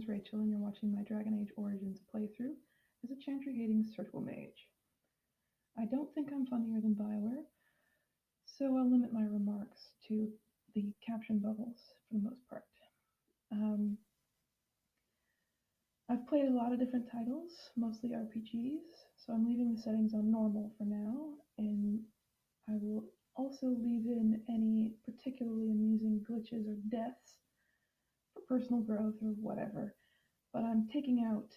name's Rachel, and you're watching my Dragon Age Origins playthrough as a Chantry-hating Circle Mage. I don't think I'm funnier than Bioware, so I'll limit my remarks to the caption bubbles for the most part. I've played a lot of different titles, mostly RPGs, so I'm leaving the settings on normal for now, and I will also leave in any particularly amusing glitches or deaths for personal growth or whatever. But I'm taking out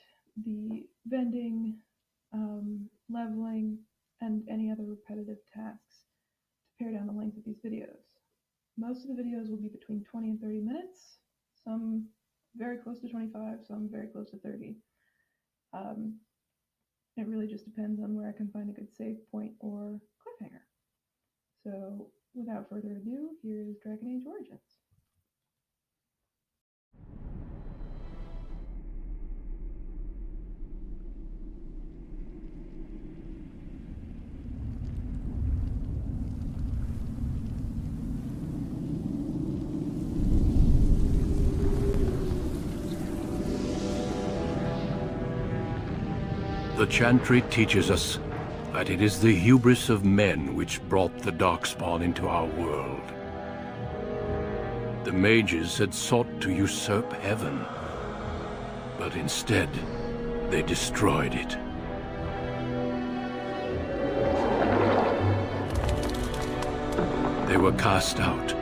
the vending, leveling, and any other repetitive tasks to pare down the length of these videos. Most of the videos will be between 20 and 30 minutes, some very close to 25, some very close to 30. It really just depends on where I can find a good save point or cliffhanger. So without further ado, here is Dragon Age Origins. The Chantry teaches us that it is the hubris of men which brought the Darkspawn into our world. The mages had sought to usurp heaven, but instead they destroyed it. They were cast out,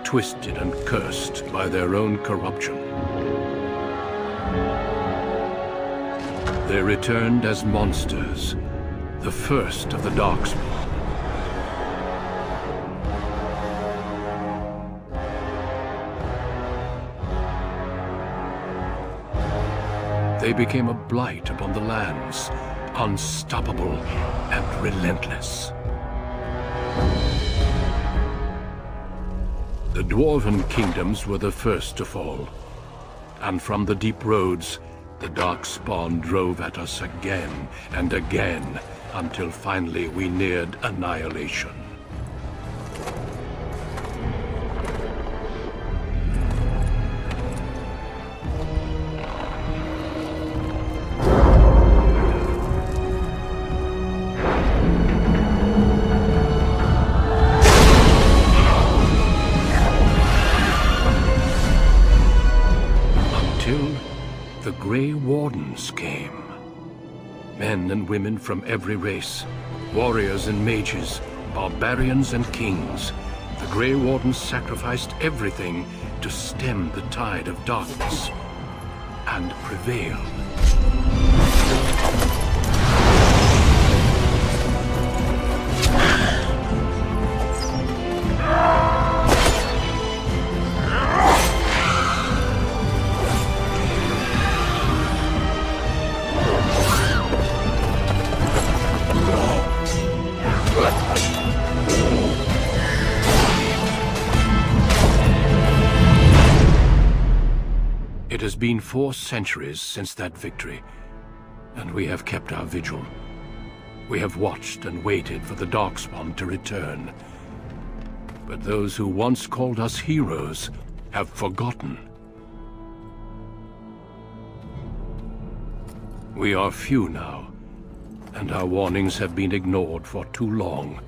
twisted and cursed by their own corruption. They returned as monsters, the first of the Darkspawn. They became a blight upon the lands, unstoppable and relentless. The Dwarven kingdoms were the first to fall, and from the deep roads, the Darkspawn drove at us again and again, until finally we neared annihilation. The Grey Wardens came. Men and women from every race, warriors and mages, barbarians and kings. The Grey Wardens sacrificed everything to stem the tide of darkness and prevailed. It has been 4 centuries since that victory, and we have kept our vigil. We have watched and waited for the Darkspawn to return. But those who once called us heroes have forgotten. We are few now, and our warnings have been ignored for too long.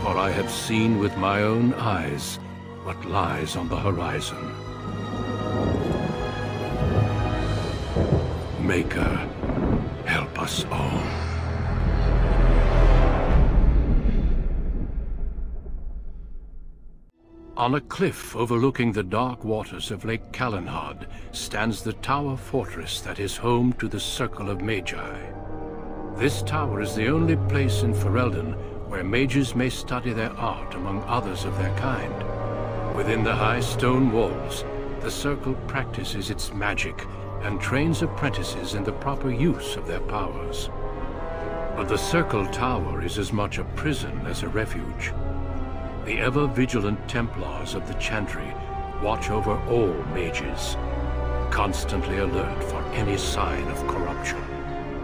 For I have seen with my own eyes what lies on the horizon. Maker, help us all. On a cliff overlooking the dark waters of Lake Calenhad stands the tower fortress that is home to the Circle of Magi. This tower is the only place in Ferelden where mages may study their art among others of their kind. Within the high stone walls, the Circle practices its magic and trains apprentices in the proper use of their powers. But the Circle Tower is as much a prison as a refuge. The ever-vigilant Templars of the Chantry watch over all mages, constantly alert for any sign of corruption.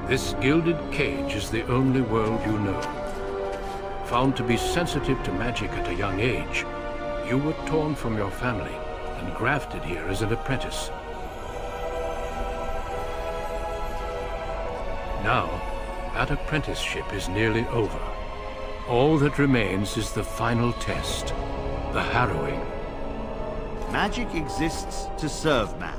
This gilded cage is the only world you know. Found to be sensitive to magic at a young age, you were torn from your family and grafted here as an apprentice. Now, that apprenticeship is nearly over. All that remains is the final test, the harrowing. Magic exists to serve man,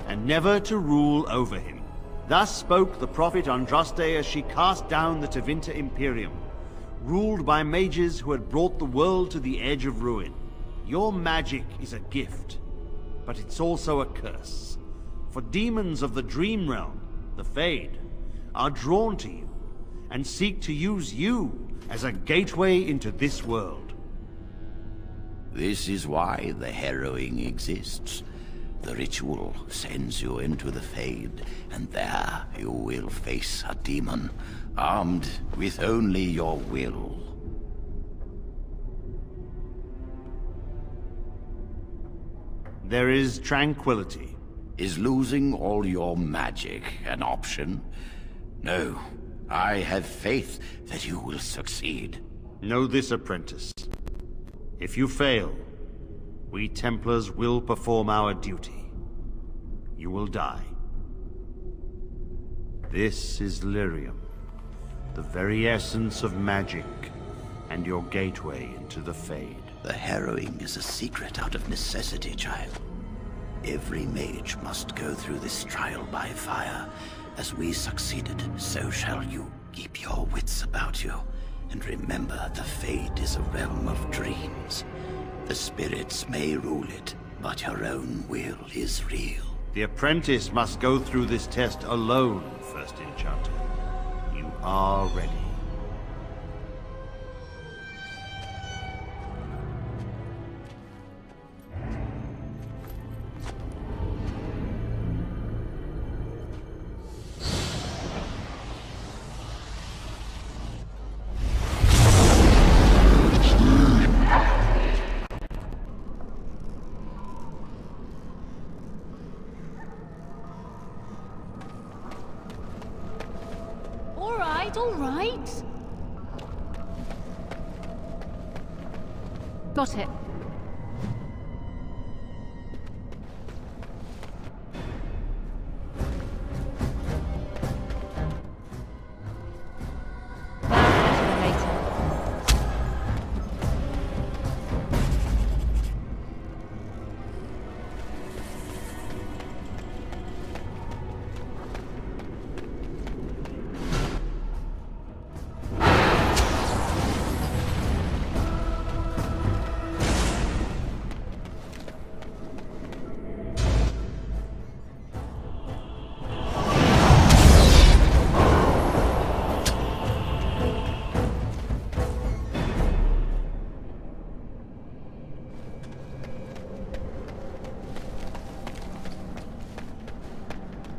and never to rule over him. Thus spoke the prophet Andraste as she cast down the Tevinter Imperium, ruled by mages who had brought the world to the edge of ruin. Your magic is a gift, but it's also a curse. For demons of the Dream Realm, the Fade, are drawn to you, and seek to use you as a gateway into this world. This is why the harrowing exists. The ritual sends you into the Fade, and there you will face a demon, armed with only your will. There is tranquility. Is losing all your magic an option? No. I have faith that you will succeed. Know this, apprentice. If you fail, we Templars will perform our duty. You will die. This is lyrium, the very essence of magic, and your gateway into the Fade. The harrowing is a secret out of necessity, child. Every mage must go through this trial by fire. As we succeeded, so shall you. Keep your wits about you, and remember the Fade is a realm of dreams. The spirits may rule it, but your own will is real. The apprentice must go through this test alone, First Enchanter. You are ready. All right. Got it.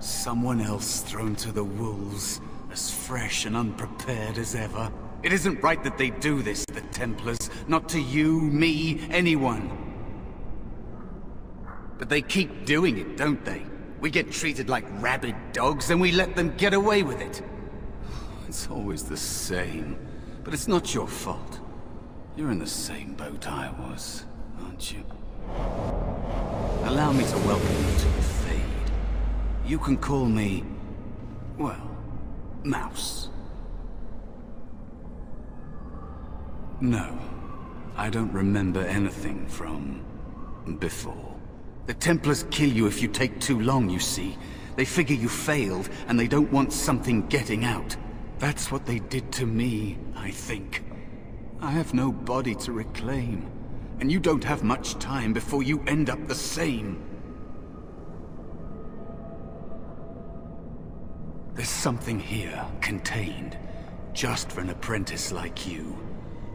Someone else thrown to the wolves, as fresh and unprepared as ever. It isn't right that they do this, the Templars. Not to you, me, anyone. But they keep doing it, don't they? We get treated like rabid dogs, and we let them get away with it. It's always the same. But it's not your fault. You're in the same boat I was, aren't you? Allow me to welcome you to the Fade. You can call me, well, Mouse. No, I don't remember anything from before. The Templars kill you if you take too long, you see. They figure you failed, and they don't want something getting out. That's what they did to me, I think. I have no body to reclaim, and you don't have much time before you end up the same. There's something here, contained, just for an apprentice like you.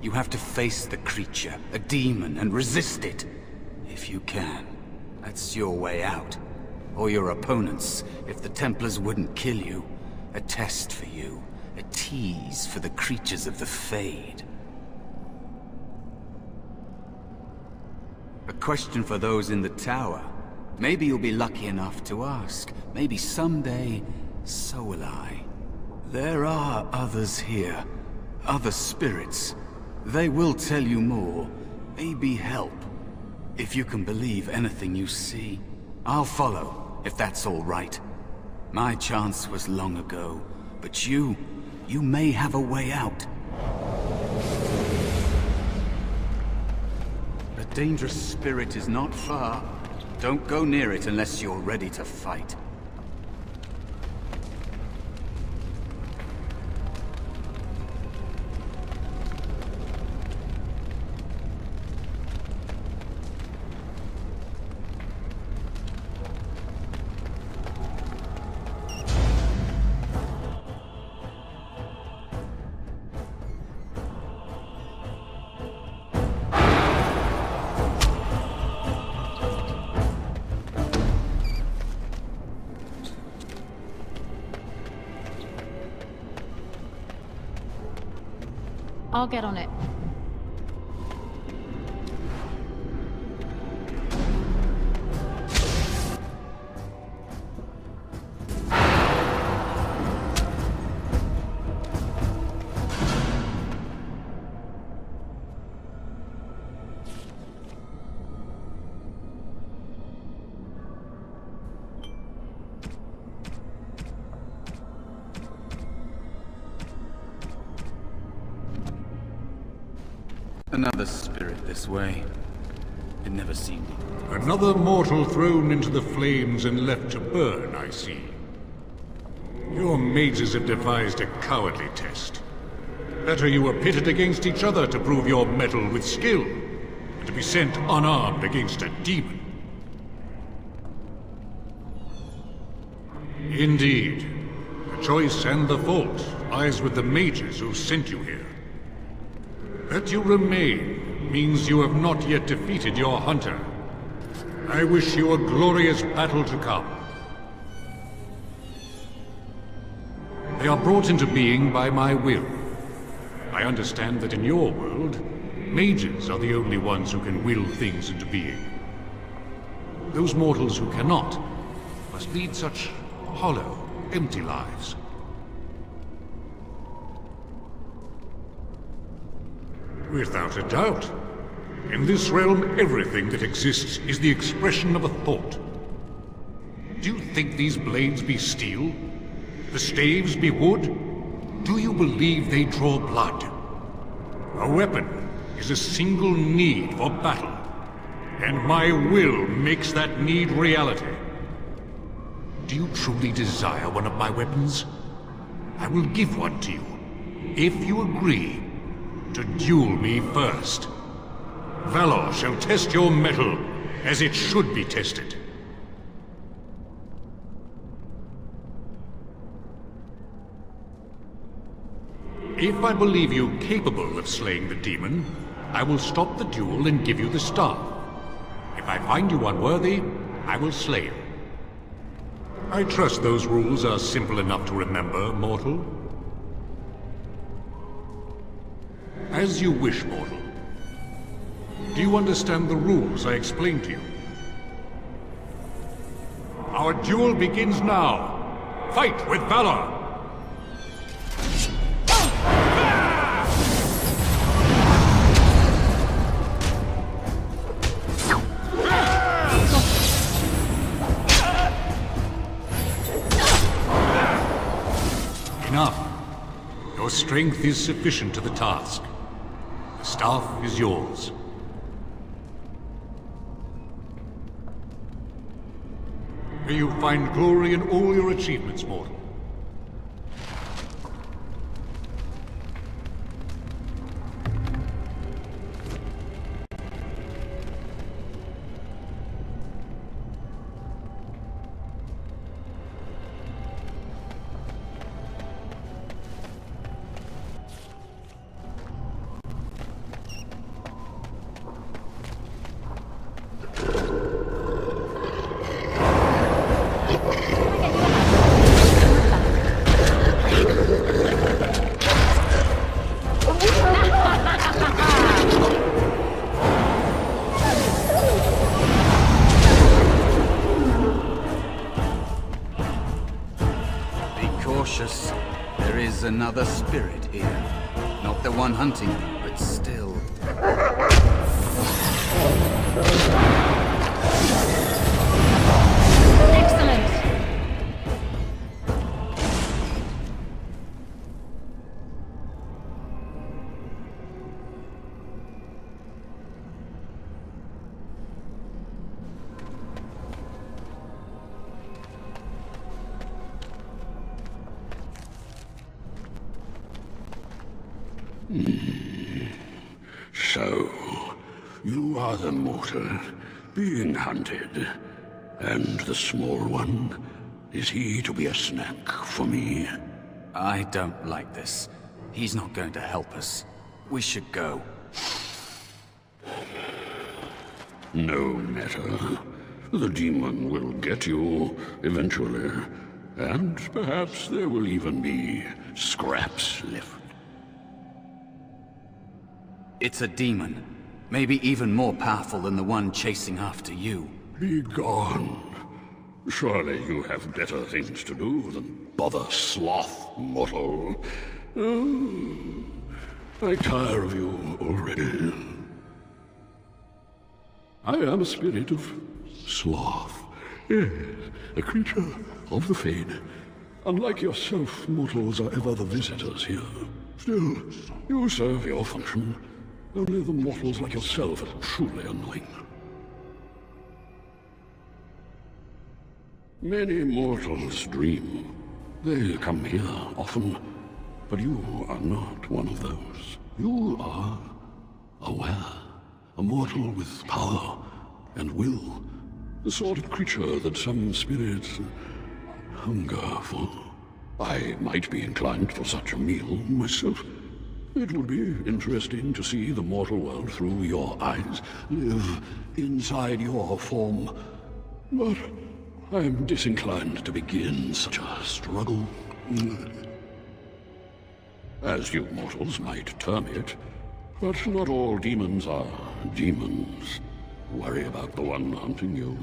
You have to face the creature, a demon, and resist it. If you can. That's your way out. Or your opponents, if the Templars wouldn't kill you. A test for you. A tease for the creatures of the Fade. A question for those in the tower. Maybe you'll be lucky enough to ask. Maybe someday, so will I. There are others here. Other spirits. They will tell you more. Maybe help. If you can believe anything you see, I'll follow, if that's all right. My chance was long ago, but you may have a way out. A dangerous spirit is not far. Don't go near it unless you're ready to fight. I'll get on it. Another spirit this way. It never seemed... Another mortal thrown into the flames and left to burn, I see. Your mages have devised a cowardly test. Better you were pitted against each other to prove your mettle with skill, than to be sent unarmed against a demon. Indeed. The choice and the fault lies with the mages who sent you here. That you remain means you have not yet defeated your hunter. I wish you a glorious battle to come. They are brought into being by my will. I understand that in your world, mages are the only ones who can will things into being. Those mortals who cannot must lead such hollow, empty lives. Without a doubt. In this realm, everything that exists is the expression of a thought. Do you think these blades be steel? The staves be wood? Do you believe they draw blood? A weapon is a single need for battle, and my will makes that need reality. Do you truly desire one of my weapons? I will give one to you, if you agree to duel me first. Valor shall test your mettle as it should be tested. If I believe you capable of slaying the demon, I will stop the duel and give you the staff. If I find you unworthy, I will slay you. I trust those rules are simple enough to remember, mortal. As you wish, mortal. Do you understand the rules I explained to you? Our duel begins now. Fight with valor! Enough. Your strength is sufficient to the task. The staff is yours. May you find glory in all your achievements, mortal. another spirit here. Not the one hunting you, but still. Excellent! So, you are the mortal being hunted. And the small one, is he to be a snack for me? I don't like this. He's not going to help us. We should go. No matter. The demon will get you eventually. And perhaps there will even be scraps left. It's a demon. Maybe even more powerful than the one chasing after you. Be gone. Surely you have better things to do than bother sloth, mortal. Oh, I tire of you already. I am a spirit of sloth. Yes, a creature of the Fade. Unlike yourself, mortals are ever the visitors here. Still, you serve your function. Only the mortals like yourself are truly annoying. Many mortals dream. They come here often, but you are not one of those. You are aware, a mortal with power and will, the sort of creature that some spirits hunger for. I might be inclined for such a meal myself. It would be interesting to see the mortal world through your eyes, live inside your form. But I am disinclined to begin such a struggle. As you mortals might term it, but not all demons are demons. Worry about the one hunting you.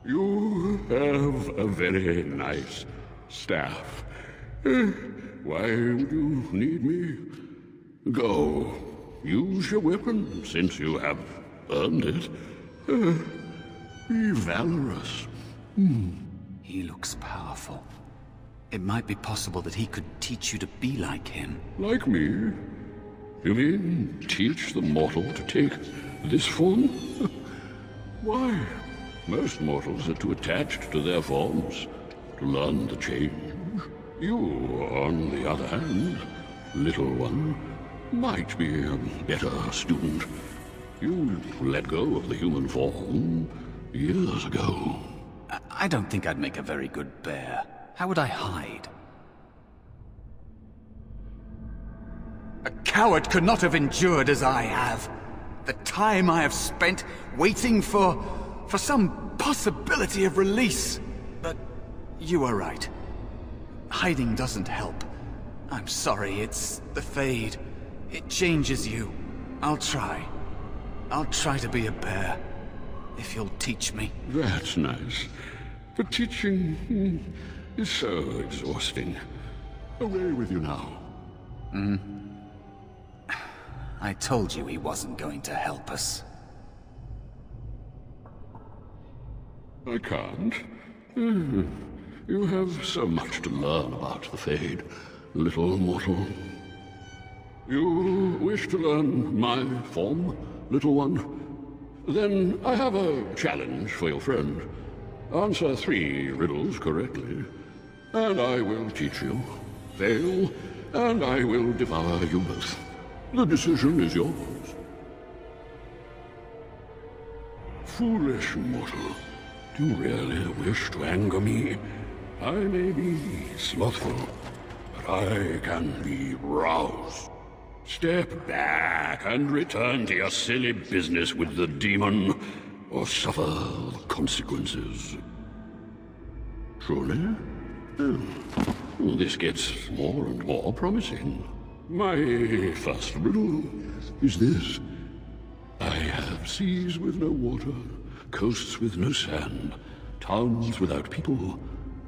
You have a very nice staff. Why would you need me? Go. Use your weapon, since you have earned it. Be valorous. He looks powerful. It might be possible that he could teach you to be like him. Like me? You mean teach the mortal to take this form? Why? Most mortals are too attached to their forms to learn the change. You, on the other hand, little one, might be a better student. You let go of the human form years ago. I don't think I'd make a very good bear. How would I hide? A coward could not have endured as I have. The time I have spent waiting for some possibility of release. But you are right. Hiding doesn't help. I'm sorry, it's the Fade. It changes you. I'll try. I'll try to be a bear. If you'll teach me. That's nice. But teaching is so exhausting. Away with you now. I told you he wasn't going to help us. I can't. You have so much to learn about the Fade, little mortal. You wish to learn my form, little one? Then I have a challenge for your friend. Answer 3 riddles correctly, and I will teach you. Fail, and I will devour you both. The decision is yours. Foolish mortal, do you really wish to anger me? I may be slothful, but I can be roused. Step back and return to your silly business with the demon, or suffer the consequences. Truly? This gets more and more promising. My first riddle is this. I have seas with no water, coasts with no sand, towns without people,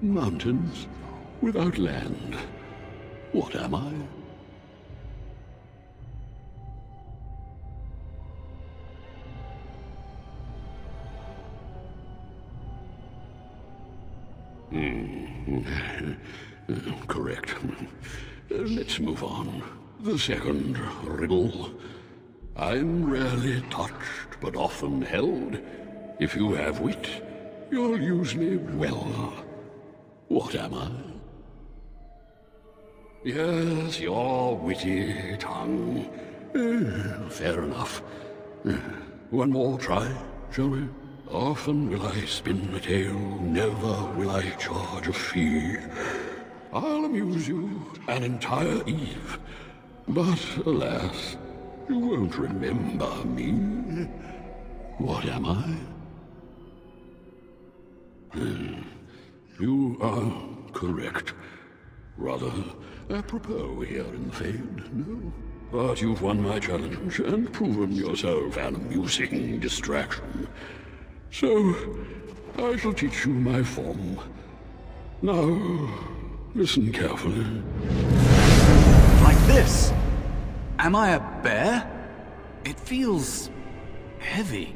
mountains without land. What am I? Correct. Let's move on. The second riddle. I'm rarely touched, but often held. If you have wit, you'll use me well. What am I? Yes, your witty tongue. Fair enough. One more try, shall we? Often will I spin a tale, never will I charge a fee. I'll amuse you an entire eve, but alas, you won't remember me. What am I? You are correct. Rather apropos here in the Fade, no? But you've won my challenge and proven yourself an amusing distraction. So, I shall teach you my form. Now, listen carefully. Like this? Am I a bear? It feels heavy.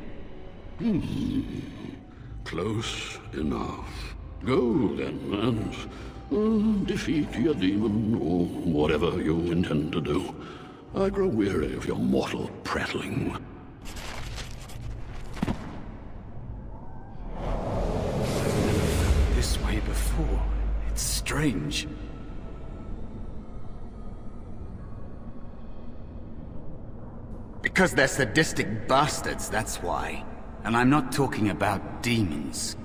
Close enough. Go then, and defeat your demon, or whatever you intend to do. I grow weary of your mortal prattling. This way before. It's strange. Because they're sadistic bastards, that's why. And I'm not talking about demons.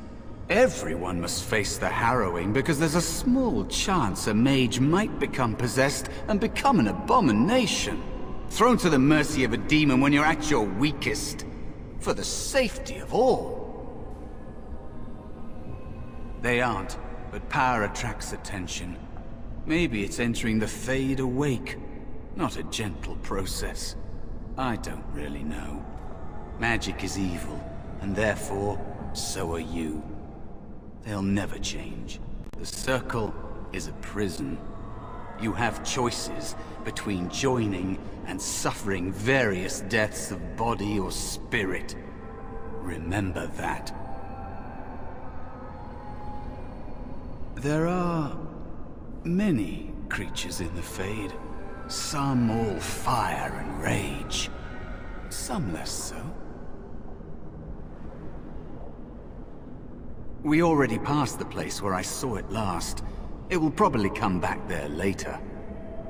Everyone must face the harrowing because there's a small chance a mage might become possessed and become an abomination. Thrown to the mercy of a demon when you're at your weakest. For the safety of all. They aren't, but power attracts attention. Maybe it's entering the Fade awake, not a gentle process. I don't really know. Magic is evil, and therefore, so are you. They'll never change. The Circle is a prison. You have choices between joining and suffering various deaths of body or spirit. Remember that. There are many creatures in the Fade. Some all fire and rage. Some less so. We already passed the place where I saw it last. It will probably come back there later.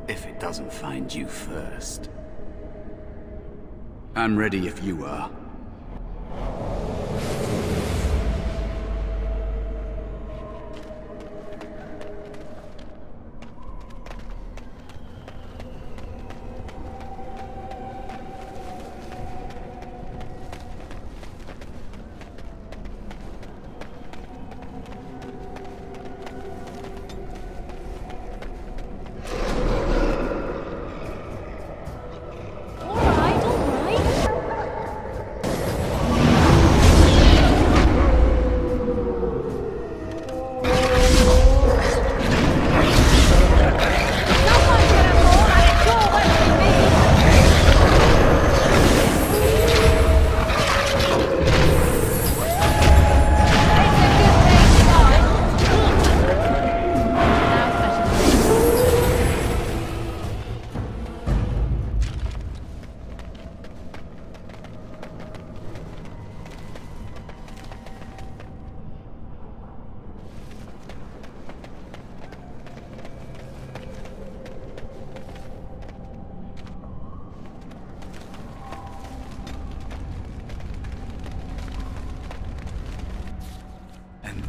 If it doesn't find you first. I'm ready if you are.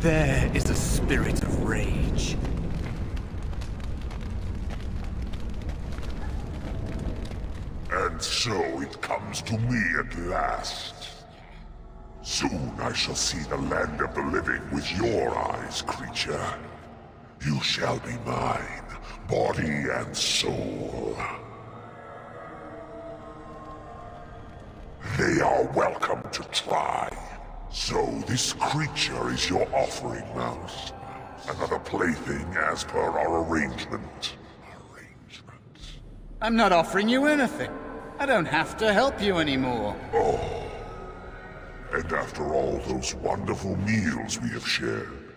There is a spirit of rage. And so it comes to me at last. Soon I shall see the land of the living with your eyes, creature. You shall be mine, body and soul. They are welcome to try. So this creature is your offering, Mouse. Another plaything as per our arrangement. I'm not offering you anything. I don't have to help you anymore. Oh. And after all those wonderful meals we have shared,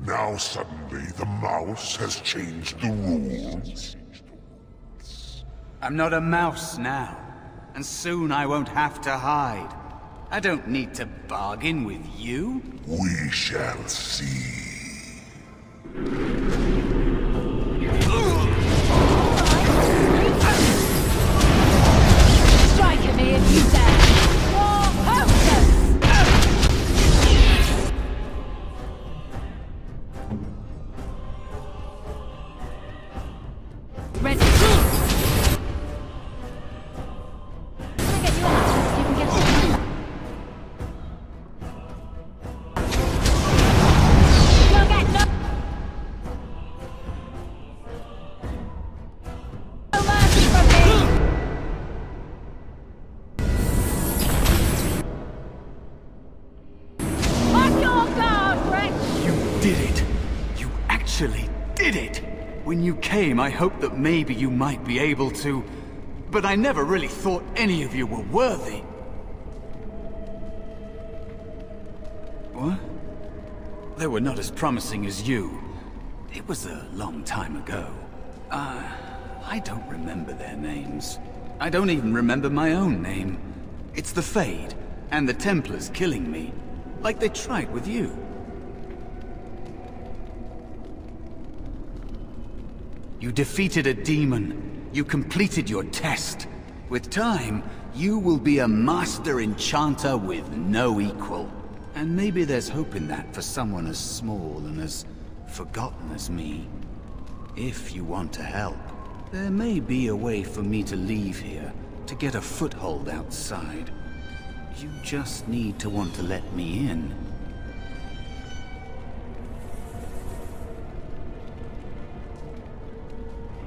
now suddenly the mouse has changed the rules? I'm not a mouse now, and soon I won't have to hide. I don't need to bargain with you. We shall see. Strike at me if you dare! War hostess! Ready? Can I get you a match? You can get some. You'll get no mercy from me! On your guard, wretch! You did it. You actually did it. When you came, I hoped that maybe you might be able to, but I never really thought any of you were worthy. What? They were not as promising as you. It was a long time ago. I don't remember their names. I don't even remember my own name. It's the Fade, and the Templars killing me, like they tried with you. You defeated a demon. You completed your test. With time, you will be a master enchanter with no equal. And maybe there's hope in that for someone as small and as forgotten as me. If you want to help, there may be a way for me to leave here, to get a foothold outside. You just need to want to let me in.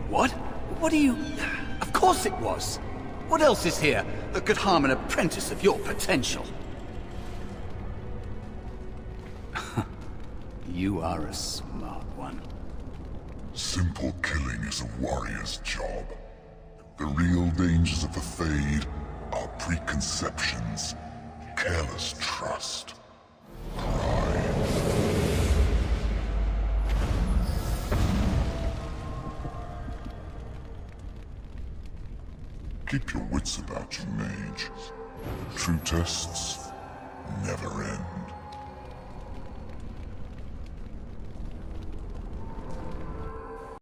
What? What are you... Of course it was! What else is here that could harm an apprentice of your potential? You are a smart one. Simple killing is a warrior's job. The real dangers of the Fade are preconceptions, careless trust, pride. Keep your wits about you, mage. True tests never